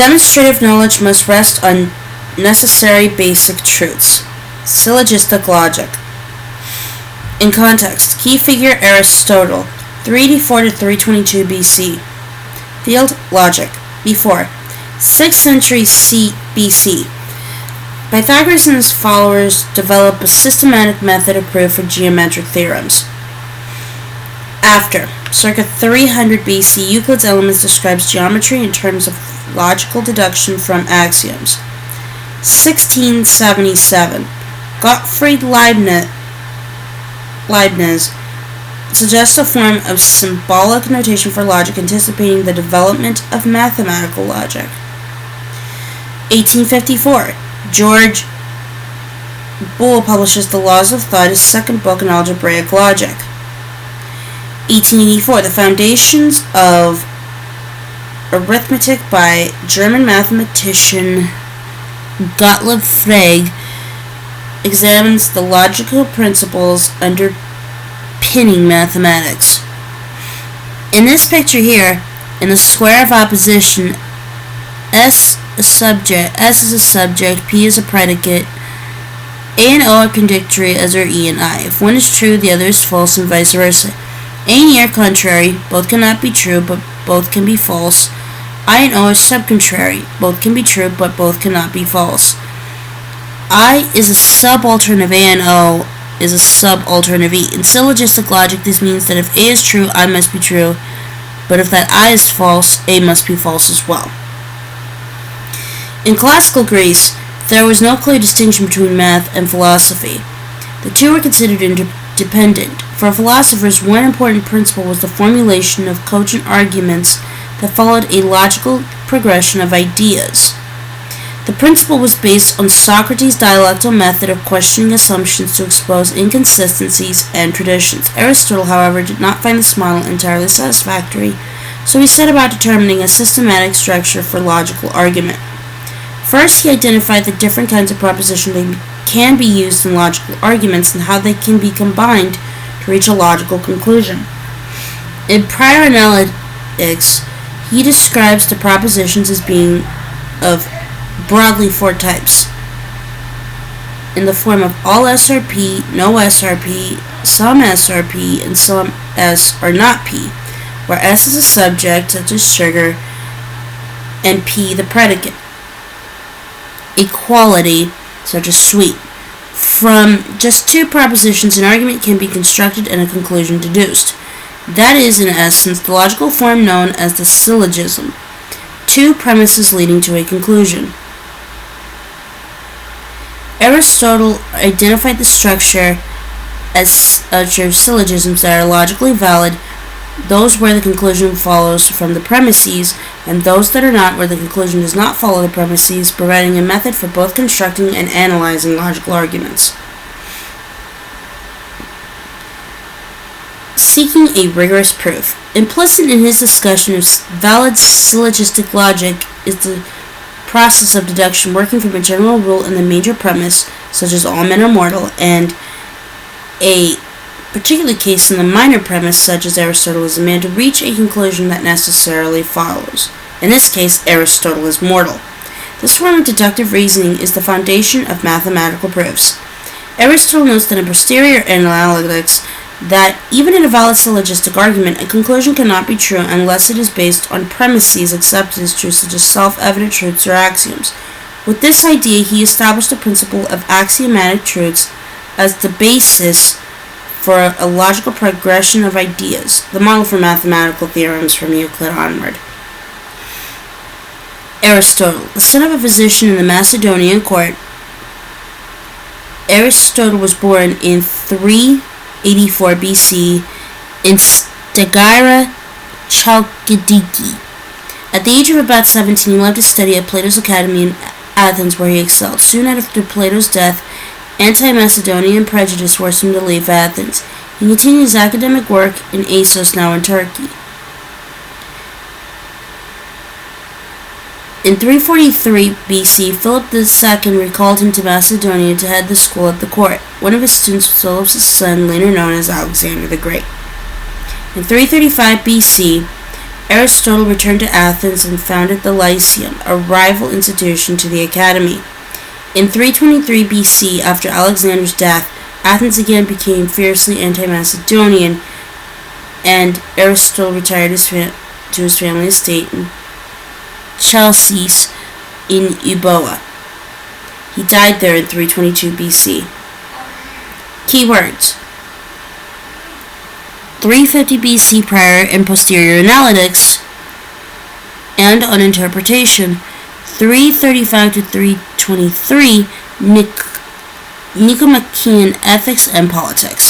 Demonstrative knowledge must rest on necessary basic truths. Syllogistic logic. In context, key figure Aristotle, 384 to 322 BC. Field logic. Before 6th century BC. Pythagoras and his followers developed a systematic method of proof for geometric theorems. After circa 300 BC, Euclid's Elements describes geometry in terms of logical deduction from axioms. 1677, Gottfried Leibniz suggests a form of symbolic notation for logic, anticipating the development of mathematical logic. 1854, George Boole publishes The Laws of Thought, his second book in algebraic logic. 1884, The Foundations of Arithmetic by German mathematician Gottlob Frege examines the logical principles underpinning mathematics. In this picture here, in the square of opposition, S is a subject, P is a predicate, A and O are contradictory, as are E and I. If one is true, the other is false, and vice versa. A and E are contrary, both cannot be true, but both can be false. I and O are subcontrary, both can be true, but both cannot be false. I is a subaltern of A and O is a subaltern of E. In syllogistic logic, this means that if A is true, I must be true, but if that I is false, A must be false as well. In classical Greece, there was no clear distinction between math and philosophy. The two were considered interdependent. For philosophers, one important principle was the formulation of cogent arguments that followed a logical progression of ideas. The principle was based on Socrates' dialectical method of questioning assumptions to expose inconsistencies and traditions. Aristotle, however, did not find this model entirely satisfactory, so he set about determining a systematic structure for logical argument. First, he identified the different kinds of propositions that can be used in logical arguments and how they can be combined to reach a logical conclusion. In prior analytics, he describes the propositions as being of broadly four types, in the form of all S are P, no S are P, some S are P, and some S are not P, where S is a subject, such as sugar, and P the predicate. Equality, such as sweet. From just two propositions, an argument can be constructed and a conclusion deduced. That is, in essence, the logical form known as the syllogism. Two premises leading to a conclusion. Aristotle identified the structure as syllogisms that are logically valid, those where the conclusion follows from the premises, and those that are not, where the conclusion does not follow the premises, providing a method for both constructing and analyzing logical arguments. Seeking a rigorous proof. Implicit in his discussion of valid syllogistic logic is the process of deduction working from a general rule and the major premise, such as all men are mortal, and a particular case in the minor premise, such as Aristotle is a man, to reach a conclusion that necessarily follows. In this case, Aristotle is mortal. This form of deductive reasoning is the foundation of mathematical proofs. Aristotle notes that in posterior analytics, that even in a valid syllogistic argument, a conclusion cannot be true unless it is based on premises accepted as true, such as self-evident truths or axioms. With this idea, he established the principle of axiomatic truths as the basis for a logical progression of ideas, the model for mathematical theorems from Euclid onward. Aristotle, the son of a physician in the Macedonian court, Aristotle was born in 384 BC in Stagira, Chalkidiki. At the age of about 17, he left to study at Plato's Academy in Athens, where he excelled. Soon after Plato's death, anti-Macedonian prejudice forced him to leave Athens. He continued his academic work in Assos, now in Turkey. In 343 BC, Philip II recalled him to Macedonia to head the school at the court. One of his students was Philip's son, later known as Alexander the Great. In 335 BC, Aristotle returned to Athens and founded the Lyceum, a rival institution to the academy. In 323 BC, after Alexander's death, Athens again became fiercely anti-Macedonian, and Aristotle retired to his family estate in Chalcis in Euboea. He died there in 322 BC. Keywords: 350 BC prior and posterior analytics and on interpretation. 335 to 323 Nicomachean ethics and politics.